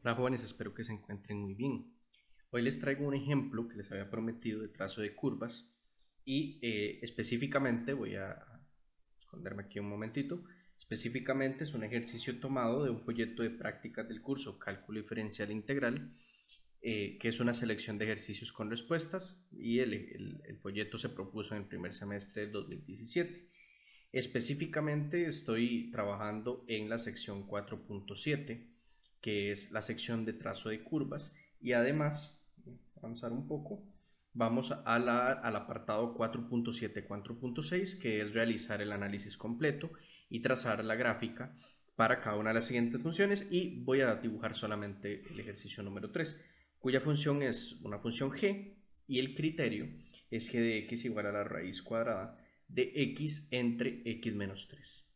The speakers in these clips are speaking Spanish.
Hola jóvenes, espero que se encuentren muy bien. Hoy les traigo un ejemplo que les había prometido de trazo de curvas y específicamente, voy a esconderme aquí un momentito, específicamente es un ejercicio tomado de un folleto de prácticas del curso Cálculo Diferencial Integral, que es una selección de ejercicios con respuestas y el folleto se propuso en el primer semestre del 2017. Específicamente estoy trabajando en la sección 4.7, que es la sección de trazo de curvas, y además, avanzar un poco, vamos al apartado 4.7, 4.6, que es realizar el análisis completo y trazar la gráfica para cada una de las siguientes funciones, y voy a dibujar solamente el ejercicio número 3, cuya función es una función g, y el criterio es g de x igual a la raíz cuadrada de x entre x menos 3.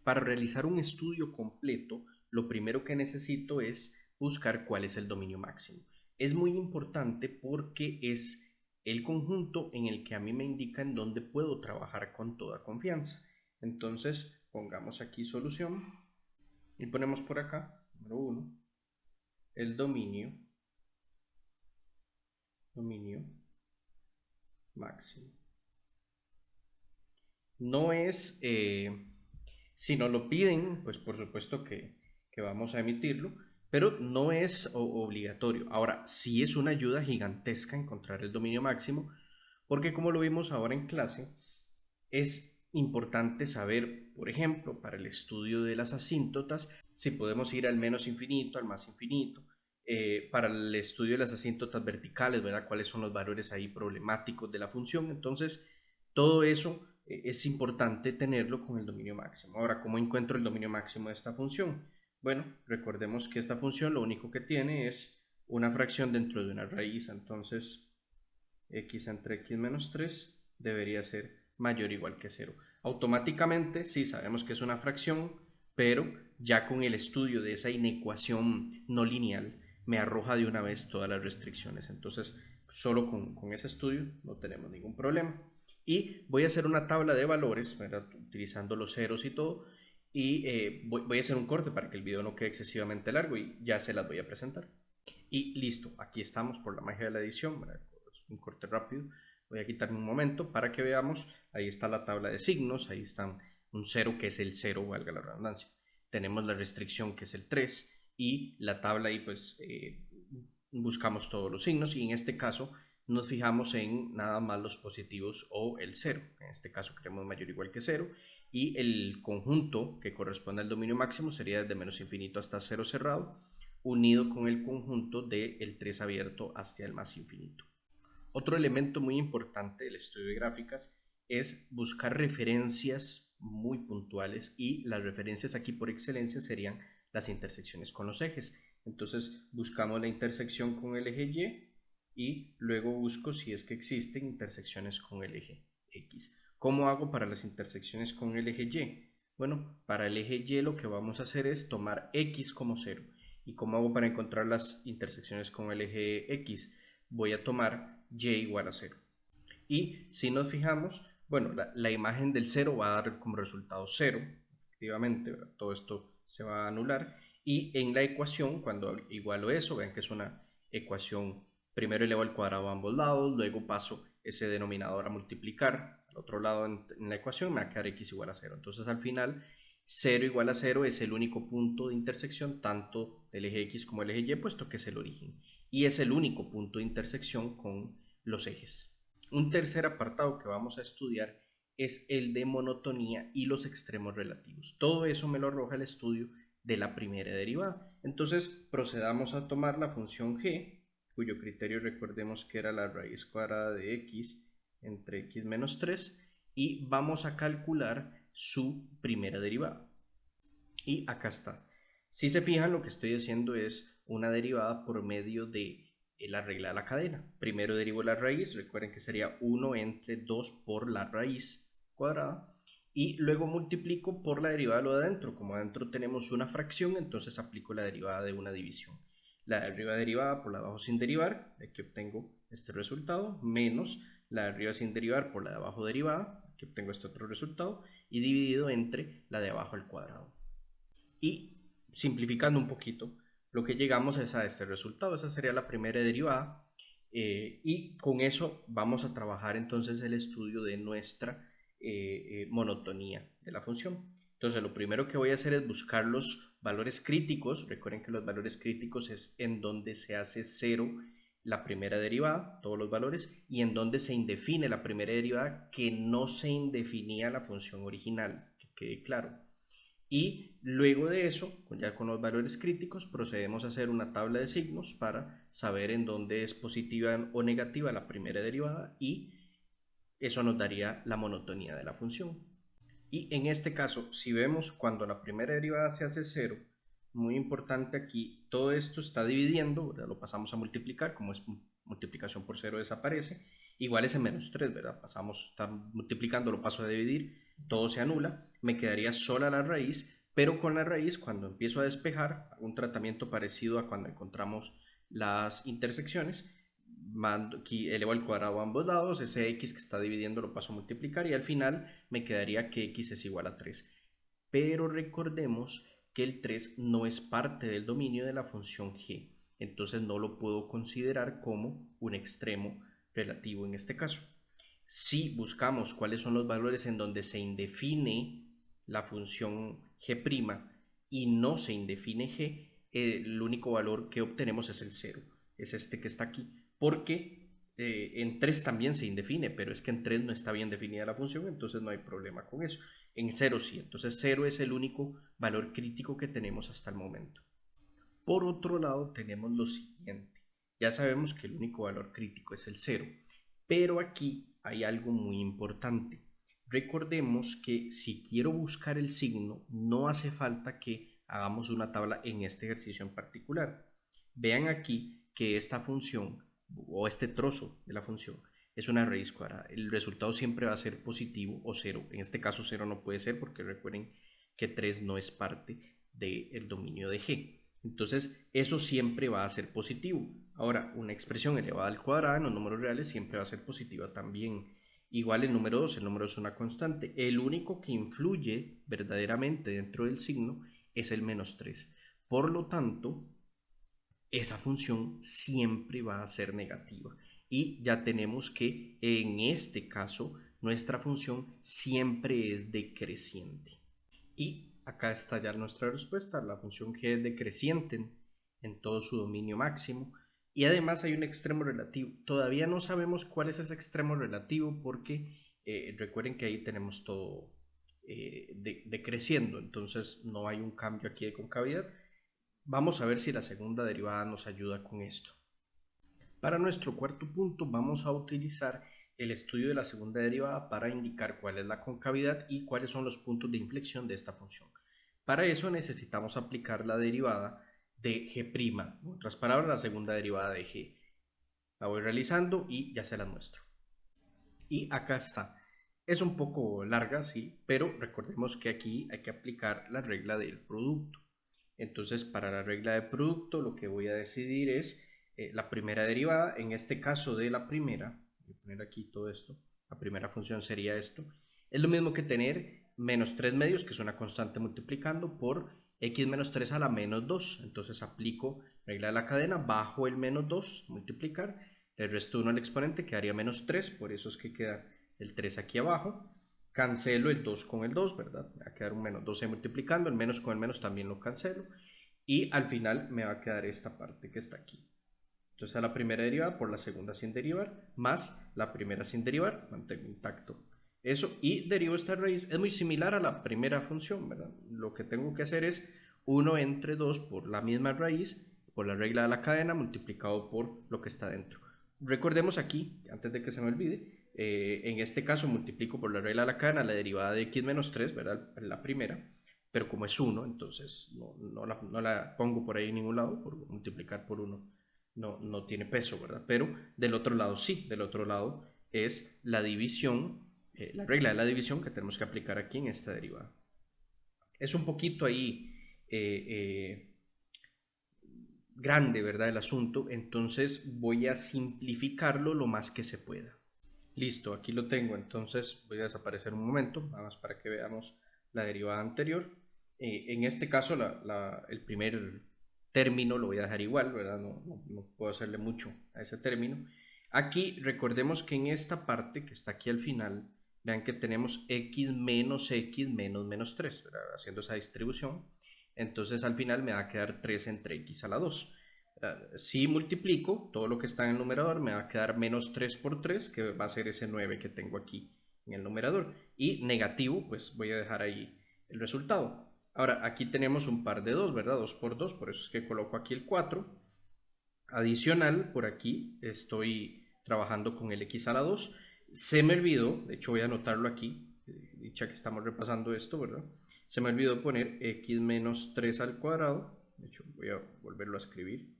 Para realizar un estudio completo, lo primero que necesito es buscar cuál es el dominio máximo. Es muy importante porque es el conjunto en el que a mí me indica en dónde puedo trabajar con toda confianza. Entonces, pongamos aquí solución y ponemos por acá, número 1, el dominio máximo. No es, si nos lo piden, pues por supuesto que vamos a emitirlo, pero no es obligatorio. Ahora, sí es una ayuda gigantesca encontrar el dominio máximo, porque como lo vimos ahora en clase, es importante saber, por ejemplo, para el estudio de las asíntotas, si podemos ir al menos infinito, al más infinito. Para el estudio de las asíntotas verticales, ¿verdad? ¿Cuáles son los valores ahí problemáticos de la función? Entonces, todo eso es importante tenerlo con el dominio máximo. Ahora, ¿cómo encuentro el dominio máximo de esta función? Bueno, recordemos que esta función lo único que tiene es una fracción dentro de una raíz, entonces x entre x menos 3 debería ser mayor o igual que 0. Automáticamente, sí, sabemos que es una fracción, pero ya con el estudio de esa inecuación no lineal, me arroja de una vez todas las restricciones. Entonces, solo con ese estudio no tenemos ningún problema. Y voy a hacer una tabla de valores, ¿verdad? Utilizando los ceros y todo. Y voy a hacer un corte para que el video no quede excesivamente largo y ya se las voy a presentar. Y listo, aquí estamos por la magia de la edición, ¿verdad? Un corte rápido. Voy a quitarme un momento para que veamos. Ahí está la tabla de signos, ahí están un 0 que es el 0, valga la redundancia. Tenemos la restricción que es el 3 y la tabla ahí pues buscamos todos los signos y en este caso nos fijamos en nada más los positivos o el 0. En este caso queremos mayor o igual que 0 y el conjunto que corresponde al dominio máximo sería desde menos infinito hasta 0 cerrado unido con el conjunto del 3 abierto hasta el más infinito. Otro elemento muy importante del estudio de gráficas es buscar referencias muy puntuales y las referencias aquí por excelencia serían las intersecciones con los ejes. Entonces buscamos la intersección con el eje y luego busco si es que existen intersecciones con el eje X. ¿Cómo hago para las intersecciones con el eje Y? Bueno, para el eje Y lo que vamos a hacer es tomar X como 0. ¿Y cómo hago para encontrar las intersecciones con el eje X? Voy a tomar y igual a 0. Y si nos fijamos, bueno, la imagen del 0 va a dar como resultado 0, efectivamente, todo esto se va a anular. Y en la ecuación, cuando igualo eso, vean que es una ecuación, primero elevo al cuadrado a ambos lados, luego paso ese denominador a multiplicar al otro lado en la ecuación, me va a quedar x igual a 0. Entonces al final 0 igual a 0 es el único punto de intersección tanto del eje X como el eje Y, puesto que es el origen. Y es el único punto de intersección con los ejes. Un tercer apartado que vamos a estudiar es el de monotonía y los extremos relativos. Todo eso me lo arroja el estudio de la primera derivada. Entonces procedamos a tomar la función g, cuyo criterio recordemos que era la raíz cuadrada de x entre x menos 3, y vamos a calcular su primera derivada. Y acá está. Si se fijan, lo que estoy haciendo es una derivada por medio de la regla de la cadena. Primero derivo la raíz, recuerden que sería 1 entre 2 por la raíz cuadrada. Y luego multiplico por la derivada de lo de adentro. Como adentro tenemos una fracción, entonces aplico la derivada de una división. La de arriba derivada por la de abajo sin derivar, aquí obtengo este resultado, menos la de arriba sin derivar por la de abajo derivada, aquí obtengo este otro resultado, y dividido entre la de abajo al cuadrado. Y simplificando un poquito, lo que llegamos es a este resultado. Esa sería la primera derivada. Y con eso vamos a trabajar entonces el estudio de nuestra monotonía de la función. Entonces lo primero que voy a hacer es buscar los valores críticos. Recuerden que los valores críticos es en donde se hace cero la primera derivada, todos los valores, y en donde se indefine la primera derivada que no se indefinía la función original, que quede claro. Y luego de eso, ya con los valores críticos, procedemos a hacer una tabla de signos para saber en dónde es positiva o negativa la primera derivada, y eso nos daría la monotonía de la función. Y en este caso, si vemos cuando la primera derivada se hace cero, muy importante aquí, todo esto está dividiendo, ¿verdad? Lo pasamos a multiplicar, como es multiplicación por cero desaparece, igual es en menos 3, ¿verdad? Pasamos, está multiplicando, lo paso a dividir, todo se anula, me quedaría sola la raíz, pero con la raíz, cuando empiezo a despejar, un tratamiento parecido a cuando encontramos las intersecciones, aquí elevo al cuadrado a ambos lados, ese x que está dividiendo lo paso a multiplicar y al final me quedaría que x es igual a 3. Pero recordemos que el 3 no es parte del dominio de la función g, entonces no lo puedo considerar como un extremo relativo en este caso. Si buscamos cuáles son los valores en donde se indefine la función g' y no se indefine g, el único valor que obtenemos es el 0, es este que está aquí, porque en 3 también se indefine, pero es que en 3 no está bien definida la función, entonces no hay problema con eso. En 0 sí, entonces 0 es el único valor crítico que tenemos hasta el momento. Por otro lado, tenemos lo siguiente. Ya sabemos que el único valor crítico es el 0, pero aquí hay algo muy importante. Recordemos que si quiero buscar el signo, no hace falta que hagamos una tabla en este ejercicio en particular. Vean aquí que esta función, o este trozo de la función, es una raíz cuadrada. El resultado siempre va a ser positivo o 0. En este caso 0 no puede ser porque recuerden que 3 no es parte del dominio de G. Entonces, eso siempre va a ser positivo. Ahora, una expresión elevada al cuadrado en los números reales siempre va a ser positiva también. Igual el número 2 es una constante. El único que influye verdaderamente dentro del signo es el menos 3. Por lo tanto, esa función siempre va a ser negativa. Y ya tenemos que en este caso nuestra función siempre es decreciente. Y acá está ya nuestra respuesta, la función g es decreciente en todo su dominio máximo. Y además hay un extremo relativo. Todavía no sabemos cuál es ese extremo relativo porque recuerden que ahí tenemos todo decreciendo, entonces no hay un cambio aquí de concavidad. Vamos a ver si la segunda derivada nos ayuda con esto. Para nuestro cuarto punto vamos a utilizar el estudio de la segunda derivada para indicar cuál es la concavidad y cuáles son los puntos de inflexión de esta función. Para eso necesitamos aplicar la derivada de g', en otras palabras la segunda derivada de g. La voy realizando y ya se la muestro. Y acá está. Es un poco larga, sí, pero recordemos que aquí hay que aplicar la regla del producto. Entonces, para la regla de producto, lo que voy a decidir es la primera derivada, en este caso de la primera, voy a poner aquí todo esto, la primera función sería esto, es lo mismo que tener menos 3 medios, que es una constante multiplicando, por x menos 3 a la menos 2, entonces aplico regla de la cadena, bajo el menos 2, multiplicar, le resto 1 al exponente, quedaría menos 3, por eso es que queda el 3 aquí abajo, cancelo el 2 con el 2, ¿verdad? Me va a quedar un menos 12 multiplicando, el menos con el menos también lo cancelo, y al final me va a quedar esta parte que está aquí. Entonces a la primera derivada por la segunda sin derivar, más la primera sin derivar, mantengo intacto eso, y derivo esta raíz. Es muy similar a la primera función, ¿verdad? Lo que tengo que hacer es 1 entre 2 por la misma raíz, por la regla de la cadena, multiplicado por lo que está dentro. Recordemos aquí, antes de que se me olvide, en este caso multiplico por la regla de la cadena la derivada de x menos 3, ¿verdad? La primera, pero como es 1, entonces no la pongo por ahí en ningún lado, por multiplicar por 1 no tiene peso, ¿verdad? Pero del otro lado sí, del otro lado es la división, la regla de la división que tenemos que aplicar aquí en esta derivada. Es un poquito ahí grande, ¿verdad? El asunto, entonces voy a simplificarlo lo más que se pueda. Listo, aquí lo tengo, entonces voy a desaparecer un momento, nada más para que veamos la derivada anterior. En este caso, el primer término lo voy a dejar igual, ¿verdad? No puedo hacerle mucho a ese término. Aquí recordemos que en esta parte que está aquí al final, vean que tenemos x menos menos 3, ¿verdad? Haciendo esa distribución. Entonces al final me va a quedar 3 entre x a la 2. Si multiplico todo lo que está en el numerador, me va a quedar menos 3 por 3, que va a ser ese 9 que tengo aquí en el numerador. Y negativo, pues voy a dejar ahí el resultado. Ahora, aquí tenemos un par de 2, ¿verdad? 2 por 2, por eso es que coloco aquí el 4. Adicional, por aquí estoy trabajando con el x a la 2. Se me olvidó, de hecho voy a anotarlo aquí, dicha que estamos repasando esto, ¿verdad? Se me olvidó poner x menos 3 al cuadrado. De hecho, voy a volverlo a escribir.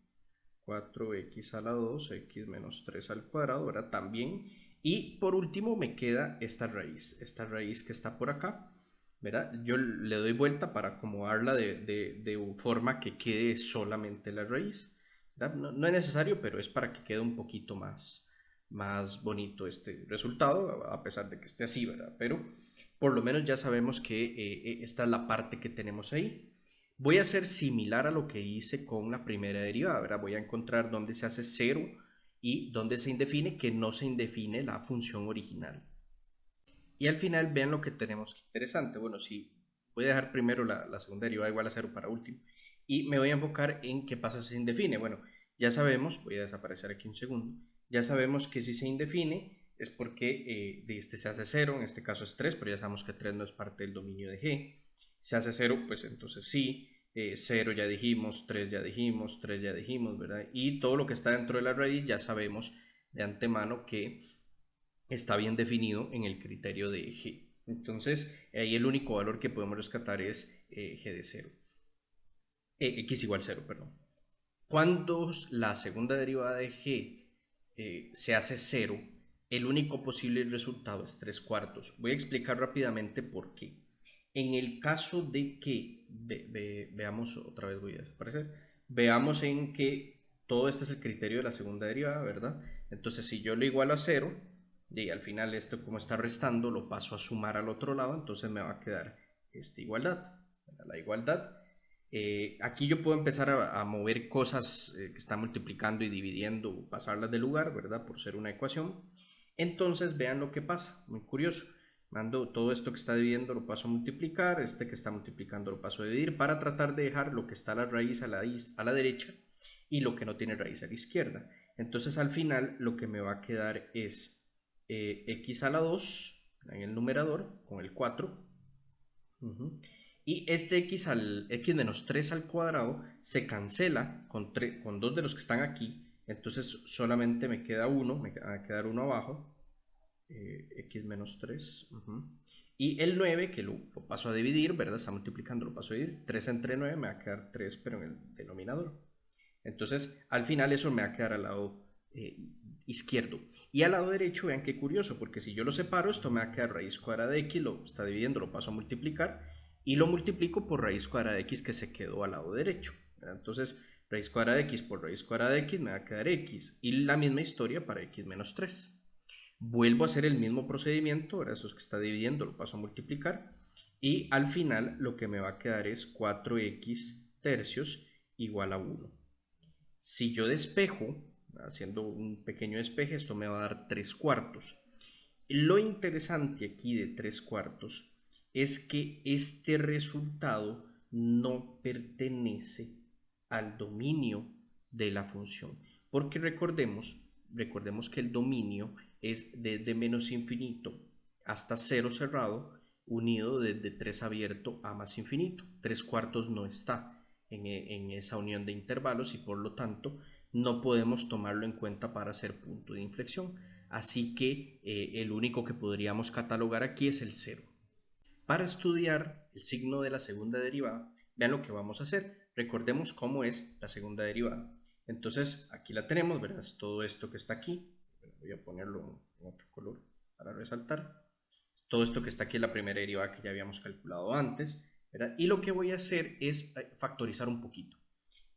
4x a la 2, x menos 3 al cuadrado, ¿verdad? También. Y por último me queda esta raíz que está por acá, ¿verdad? Yo le doy vuelta para acomodarla de forma que quede solamente la raíz, ¿verdad? No es necesario, pero es para que quede un poquito más bonito este resultado, a pesar de que esté así, ¿verdad? Pero por lo menos ya sabemos que esta es la parte que tenemos ahí. Voy a hacer similar a lo que hice con la primera derivada, ¿verdad? Voy a encontrar dónde se hace cero y dónde se indefine, que no se indefine la función original. Y al final vean lo que tenemos interesante. Bueno, sí, voy a dejar primero la segunda derivada igual a cero para último. Y me voy a enfocar en qué pasa si se indefine. Bueno, ya sabemos, voy a desaparecer aquí un segundo, ya sabemos que si se indefine es porque de este se hace cero, en este caso es 3, pero ya sabemos que 3 no es parte del dominio de G. Se hace cero, pues entonces sí, 0 ya dijimos, 3 ya dijimos, 3 ya dijimos, ¿verdad? Y todo lo que está dentro de la raíz ya sabemos de antemano que está bien definido en el criterio de G. Entonces, ahí el único valor que podemos rescatar es G de 0. X igual 0, perdón. Cuando la segunda derivada de G se hace 0, el único posible resultado es 3 cuartos. Voy a explicar rápidamente por qué. En el caso de que, veamos, otra vez voy a desaparecer, veamos en que todo este es el criterio de la segunda derivada, ¿verdad? Entonces, si yo lo igualo a 0, y al final esto como está restando, lo paso a sumar al otro lado, entonces me va a quedar esta igualdad. La igualdad. Aquí yo puedo empezar a mover cosas que están multiplicando y dividiendo, pasarlas de lugar, ¿verdad? Por ser una ecuación. Entonces vean lo que pasa, muy curioso. Mando todo esto que está dividiendo lo paso a multiplicar, este que está multiplicando lo paso a dividir para tratar de dejar lo que está a la raíz a la derecha y lo que no tiene raíz a la izquierda. Entonces al final lo que me va a quedar es x a la 2 en el numerador con el 4. Y este x menos 3 al cuadrado se cancela con dos de los que están aquí. Entonces solamente me queda uno, me va a quedar uno abajo. X menos 3. Y el 9, que lo paso a dividir, ¿verdad? Está multiplicando, lo paso a dividir. 3 entre 9 me va a quedar 3, pero en el denominador. Entonces, al final eso me va a quedar al lado izquierdo. Y al lado derecho, vean qué curioso, porque si yo lo separo, esto me va a quedar raíz cuadrada de x, lo está dividiendo, lo paso a multiplicar, y lo multiplico por raíz cuadrada de x que se quedó al lado derecho. ¿Verdad? Entonces, raíz cuadrada de x por raíz cuadrada de x me va a quedar x. Y la misma historia para x menos 3. Vuelvo a hacer el mismo procedimiento, ahora eso es que está dividiendo, lo paso a multiplicar. Y al final lo que me va a quedar es 4x tercios igual a 1. Si yo despejo, haciendo un pequeño despeje, esto me va a dar 3 cuartos. Lo interesante aquí de 3 cuartos es que este resultado no pertenece al dominio de la función. Porque recordemos que el dominio es desde menos infinito hasta 0 cerrado, unido desde 3 abierto a más infinito. 3 cuartos no está en esa unión de intervalos y por lo tanto no podemos tomarlo en cuenta para hacer punto de inflexión. Así que el único que podríamos catalogar aquí es el 0. Para estudiar el signo de la segunda derivada, vean lo que vamos a hacer. Recordemos cómo es la segunda derivada. Entonces, aquí la tenemos, verás todo esto que está aquí. Voy a ponerlo en otro color para resaltar. Todo esto que está aquí es la primera derivada que ya habíamos calculado antes, ¿verdad? Y lo que voy a hacer es factorizar un poquito.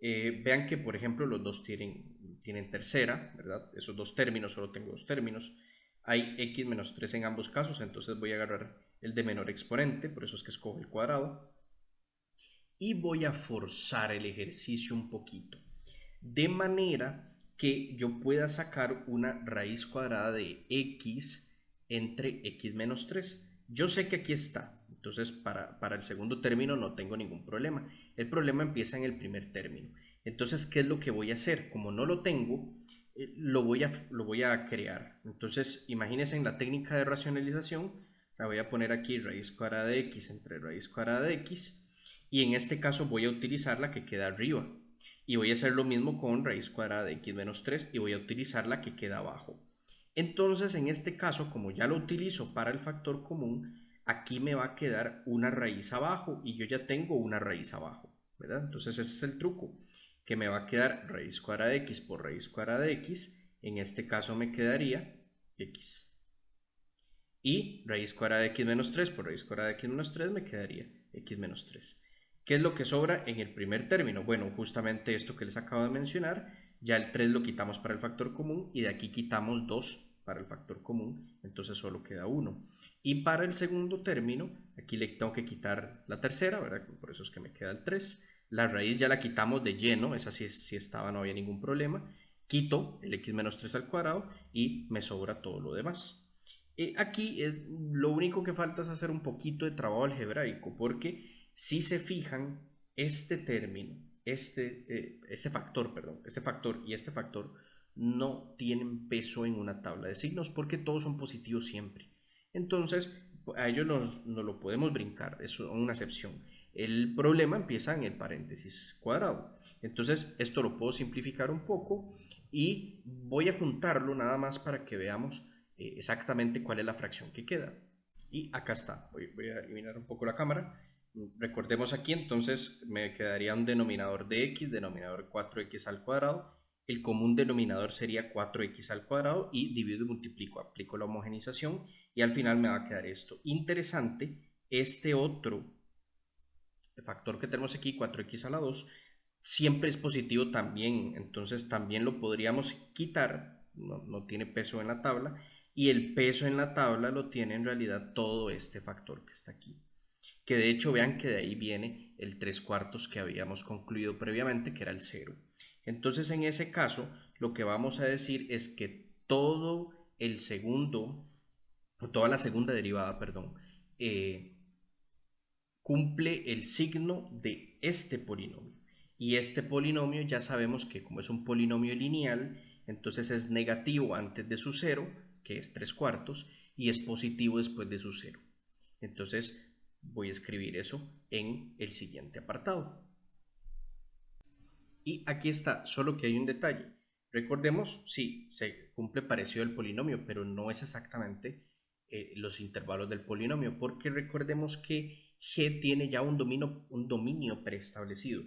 Vean que, por ejemplo, los dos tienen tercera, ¿verdad? Esos dos términos, solo tengo dos términos. Hay x menos 3 en ambos casos, entonces voy a agarrar el de menor exponente, por eso es que escojo el cuadrado. y voy a forzar el ejercicio un poquito, de manera que yo pueda sacar una raíz cuadrada de x entre x menos 3. Yo sé que aquí está, entonces para el segundo término no tengo ningún problema. El problema empieza en el primer término. Entonces, ¿qué es lo que voy a hacer? Como no lo tengo, lo voy a crear. Entonces, imagínense en la técnica de racionalización, la voy a poner aquí raíz cuadrada de x entre raíz cuadrada de x, y en este caso voy a utilizar la que queda arriba. Y voy a hacer lo mismo con raíz cuadrada de x menos 3 y voy a utilizar la que queda abajo. Entonces, en este caso, como ya lo utilizo para el factor común, aquí me va a quedar una raíz abajo y yo ya tengo una raíz abajo, ¿verdad? Entonces, ese es el truco, que me va a quedar raíz cuadrada de x por raíz cuadrada de x. En este caso me quedaría x. Y raíz cuadrada de x menos 3 por raíz cuadrada de x menos 3 me quedaría x menos 3. ¿Qué es lo que sobra en el primer término? Bueno, justamente esto que les acabo de mencionar. Ya el 3 lo quitamos para el factor común y de aquí quitamos 2 para el factor común, entonces solo queda 1. Y para el segundo término, aquí le tengo que quitar la tercera, ¿verdad? Por eso es que me queda el 3. La raíz ya la quitamos de lleno, esa sí estaba, no había ningún problema. Quito el x menos 3 al cuadrado y me sobra todo lo demás. Aquí lo único que falta es hacer un poquito de trabajo algebraico, porque si se fijan, este término, este factor y este factor no tienen peso en una tabla de signos porque todos son positivos siempre. Entonces, a ellos nos lo podemos brincar, es una excepción. El problema empieza en el paréntesis cuadrado. Entonces, esto lo puedo simplificar un poco y voy a juntarlo nada más para que veamos exactamente cuál es la fracción que queda. Y acá está, voy a eliminar un poco la cámara. Recordemos aquí, entonces me quedaría un denominador de x, denominador 4x al cuadrado. El común denominador sería 4x al cuadrado y divido y multiplico, aplico la homogenización y al final me va a quedar esto. Interesante, este otro factor que tenemos aquí, 4x a la 2, siempre es positivo también, entonces también lo podríamos quitar, no tiene peso en la tabla, y el peso en la tabla lo tiene en realidad todo este factor que está aquí. Que de hecho vean que de ahí viene el 3 cuartos que habíamos concluido previamente, que era el 0. Entonces en ese caso lo que vamos a decir es que todo el segundo, toda la segunda derivada, perdón, cumple el signo de este polinomio. Y este polinomio ya sabemos que como es un polinomio lineal, entonces es negativo antes de su cero, que es 3 cuartos, y es positivo después de su cero. Entonces voy a escribir eso en el siguiente apartado. Y aquí está, solo que hay un detalle. Recordemos, sí, se cumple parecido al polinomio, pero no es exactamente los intervalos del polinomio, porque recordemos que G tiene ya un dominio preestablecido.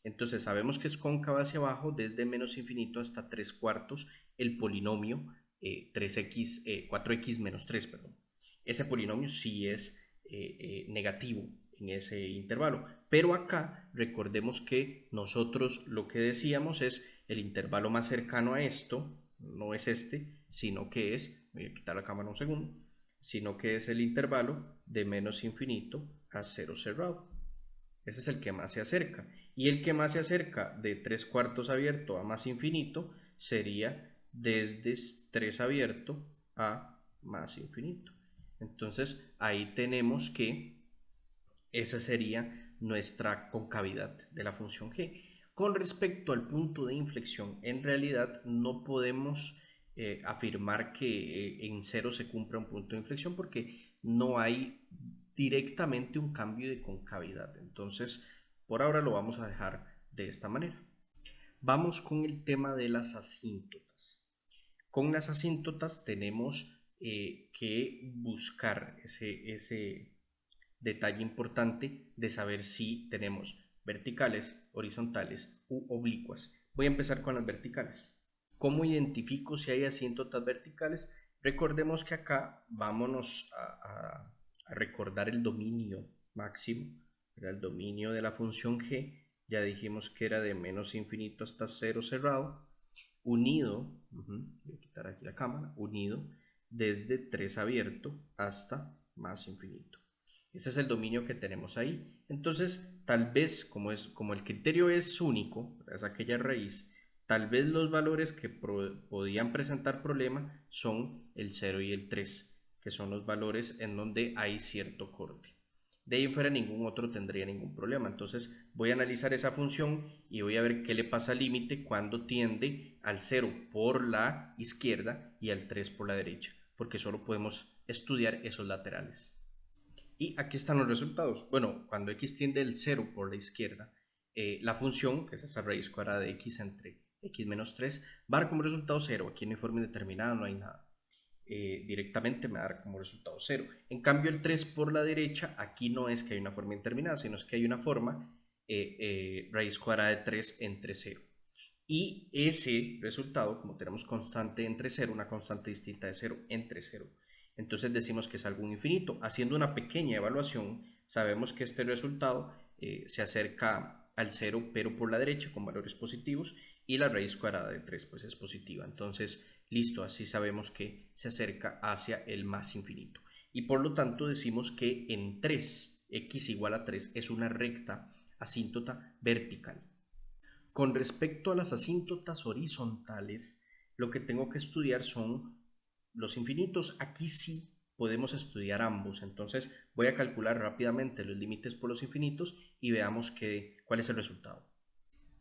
Entonces sabemos que es cóncavo hacia abajo desde menos infinito hasta 3 cuartos el polinomio 4x menos 3, perdón. Ese polinomio sí es negativo en ese intervalo. Pero acá recordemos que nosotros lo que decíamos es el intervalo más cercano a esto, no es este, sino que es, voy a quitar la cámara un segundo, sino que es el intervalo de menos infinito a cero cerrado. Ese es el que más se acerca. Y el que más se acerca de 3 cuartos abierto a más infinito sería desde 3 abierto a más infinito. Entonces ahí tenemos que esa sería nuestra concavidad de la función g. Con respecto al punto de inflexión, en realidad no podemos afirmar que en cero se cumpla un punto de inflexión porque no hay directamente un cambio de concavidad. Entonces, por ahora lo vamos a dejar de esta manera. Vamos con el tema de las asíntotas. Con las asíntotas tenemos que buscar ese detalle importante de saber si tenemos verticales, horizontales u oblicuas. Voy a empezar con las verticales. ¿Cómo identifico si hay asíntotas verticales? Recordemos que acá vámonos a recordar el dominio máximo, era el dominio de la función g, ya dijimos que era de menos infinito hasta 0 cerrado, unido, voy a quitar aquí la cámara, unido desde 3 abierto hasta más infinito. Ese es el dominio que tenemos ahí. Entonces, tal vez, como el criterio es único, es aquella raíz, tal vez los valores que podían presentar problema son el 0 y el 3, que son los valores en donde hay cierto corte. De ahí en fuera ningún otro tendría ningún problema. Entonces voy a analizar esa función y voy a ver qué le pasa al límite cuando tiende al 0 por la izquierda y al 3 por la derecha, porque solo podemos estudiar esos laterales. Y aquí están los resultados. Bueno, cuando x tiende el 0 por la izquierda, la función, que es esa raíz cuadrada de x entre x menos 3, va a dar como resultado 0. Aquí no hay forma indeterminada, no hay nada. Directamente me va a dar como resultado 0. En cambio, el 3 por la derecha, aquí no es que hay una forma indeterminada, sino es que hay una forma raíz cuadrada de 3 entre 0. Y ese resultado, como tenemos constante entre 0, una constante distinta de 0 entre 0, entonces decimos que es algo infinito. Haciendo una pequeña evaluación, sabemos que este resultado se acerca al 0, pero por la derecha con valores positivos, y la raíz cuadrada de 3 pues es positiva. Entonces, listo, así sabemos que se acerca hacia el más infinito. Y por lo tanto decimos que en 3, x igual a 3 es una recta asíntota vertical. Con respecto a las asíntotas horizontales, lo que tengo que estudiar son los infinitos. Aquí sí podemos estudiar ambos. Entonces voy a calcular rápidamente los límites por los infinitos y veamos cuál es el resultado.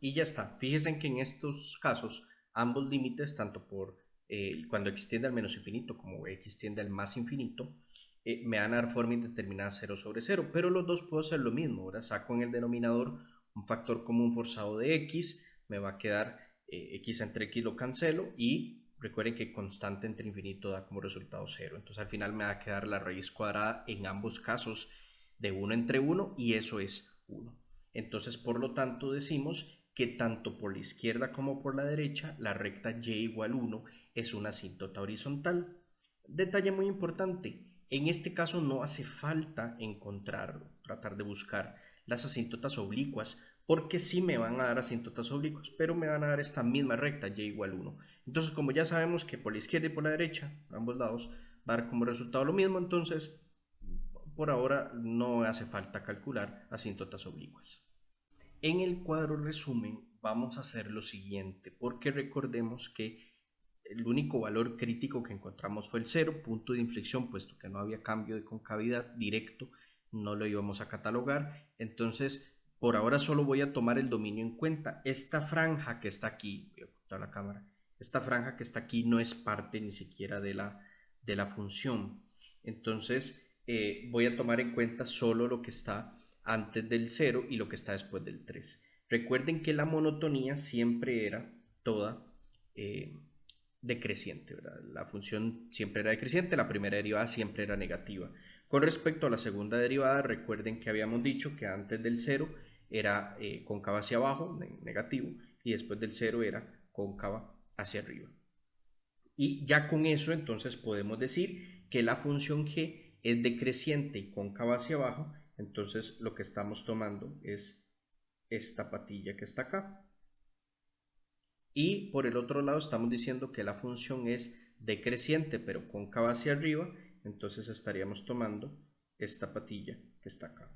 Y ya está. Fíjense que en estos casos ambos límites, tanto por cuando x tiende al menos infinito como x tiende al más infinito, me van a dar forma indeterminada 0 sobre 0, pero los dos puedo hacer lo mismo. Ahora saco en el denominador un factor común forzado de x, me va a quedar x entre x lo cancelo y recuerden que constante entre infinito da como resultado 0. Entonces al final me va a quedar la raíz cuadrada en ambos casos de 1 entre 1 y eso es 1. Entonces por lo tanto decimos que tanto por la izquierda como por la derecha la recta y igual 1 es una asíntota horizontal. Detalle muy importante, en este caso no hace falta tratar de buscar las asíntotas oblicuas, porque sí me van a dar asíntotas oblicuas, pero me van a dar esta misma recta y igual 1. Entonces, como ya sabemos que por la izquierda y por la derecha, ambos lados, va a dar como resultado lo mismo, entonces por ahora no hace falta calcular asíntotas oblicuas. En el cuadro resumen vamos a hacer lo siguiente, porque recordemos que el único valor crítico que encontramos fue el 0, punto de inflexión, puesto que no había cambio de concavidad directo, no lo íbamos a catalogar. Entonces, por ahora solo voy a tomar el dominio en cuenta. Esta franja que está aquí, voy a ocultar la cámara, esta franja que está aquí no es parte ni siquiera de la función. Entonces, voy a tomar en cuenta solo lo que está antes del 0 y lo que está después del 3. Recuerden que la monotonía siempre era toda decreciente, ¿verdad? La función siempre era decreciente, la primera derivada siempre era negativa. Con respecto a la segunda derivada, recuerden que habíamos dicho que antes del 0 era cóncava hacia abajo, negativo, y después del 0 era cóncava hacia arriba. Y ya con eso entonces podemos decir que la función g es decreciente y cóncava hacia abajo, entonces lo que estamos tomando es esta patilla que está acá. Y por el otro lado estamos diciendo que la función es decreciente pero cóncava hacia arriba, entonces estaríamos tomando esta patilla que está acá.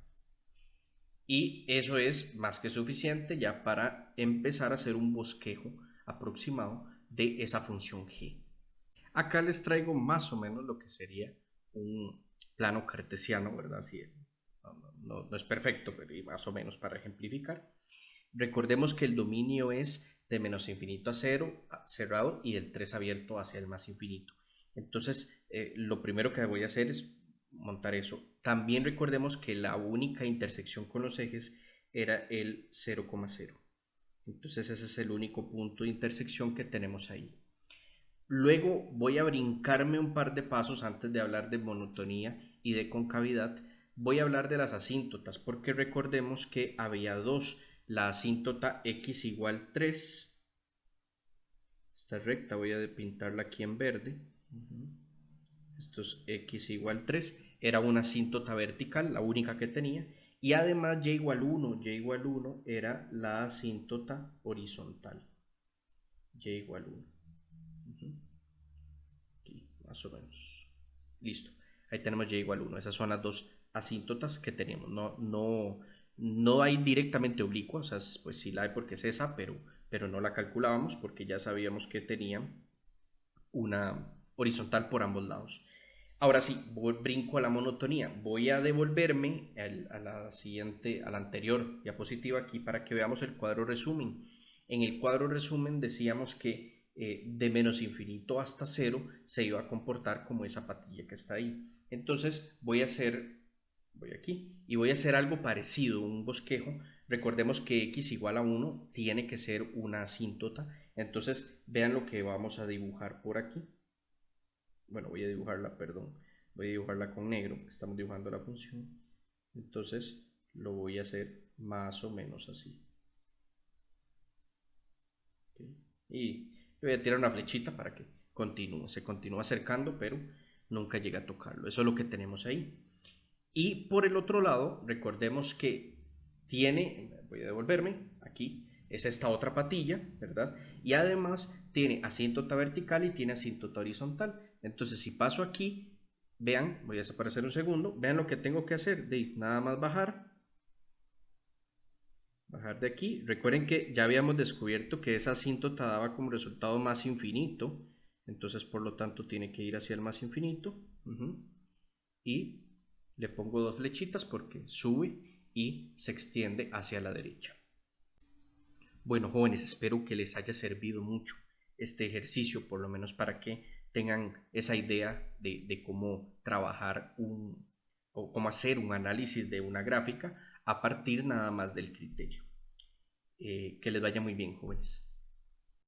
Y eso es más que suficiente ya para empezar a hacer un bosquejo aproximado de esa función g. Acá les traigo más o menos lo que sería un plano cartesiano, ¿verdad? Así, no es perfecto, pero más o menos para ejemplificar. Recordemos que el dominio es de menos infinito a 0 cerrado y del 3 abierto hacia el más infinito. Entonces, lo primero que voy a hacer es montar eso. También recordemos que la única intersección con los ejes era el 0,0. Entonces ese es el único punto de intersección que tenemos ahí. Luego voy a brincarme un par de pasos antes de hablar de monotonía y de concavidad. Voy a hablar de las asíntotas, porque recordemos que había dos. La asíntota x igual 3. Esta recta voy a pintarla aquí en verde. Esto es x igual 3. Era una asíntota vertical, la única que tenía. Y además y igual 1. Y igual 1 era la asíntota horizontal. Y igual 1. Aquí, más o menos. Listo. Ahí tenemos y igual 1. Esas son las dos asíntotas que tenemos. No hay directamente oblicua, o sea, pues sí la hay porque es esa, pero no la calculábamos porque ya sabíamos que tenía una horizontal por ambos lados. Ahora sí, brinco a la monotonía. Voy a devolverme a la siguiente, a la anterior diapositiva aquí para que veamos el cuadro resumen. En el cuadro resumen decíamos que de menos infinito hasta cero se iba a comportar como esa patilla que está ahí. Entonces voy aquí y voy a hacer algo parecido, un bosquejo. Recordemos que x igual a 1 tiene que ser una asíntota. Entonces vean lo que vamos a dibujar por aquí. Bueno, voy a dibujarla, perdón, voy a dibujarla con negro, estamos dibujando la función, entonces lo voy a hacer más o menos así. ¿Okay? Y voy a tirar una flechita para que continúe, se continúe acercando, pero nunca llega a tocarlo. Eso es lo que tenemos ahí. Y por el otro lado, recordemos que tiene, voy a devolverme aquí, es esta otra patilla, ¿verdad? Y además tiene asíntota vertical y tiene asíntota horizontal. Entonces, si paso aquí, vean, voy a desaparecer un segundo, vean lo que tengo que hacer, de nada más bajar de aquí. Recuerden que ya habíamos descubierto que esa asíntota daba como resultado más infinito, entonces por lo tanto tiene que ir hacia el más infinito. Y le pongo dos flechitas porque sube y se extiende hacia la derecha. Bueno, jóvenes, espero que les haya servido mucho este ejercicio, por lo menos para que tengan esa idea de cómo trabajar o cómo hacer un análisis de una gráfica a partir nada más del criterio. Que les vaya muy bien, jóvenes.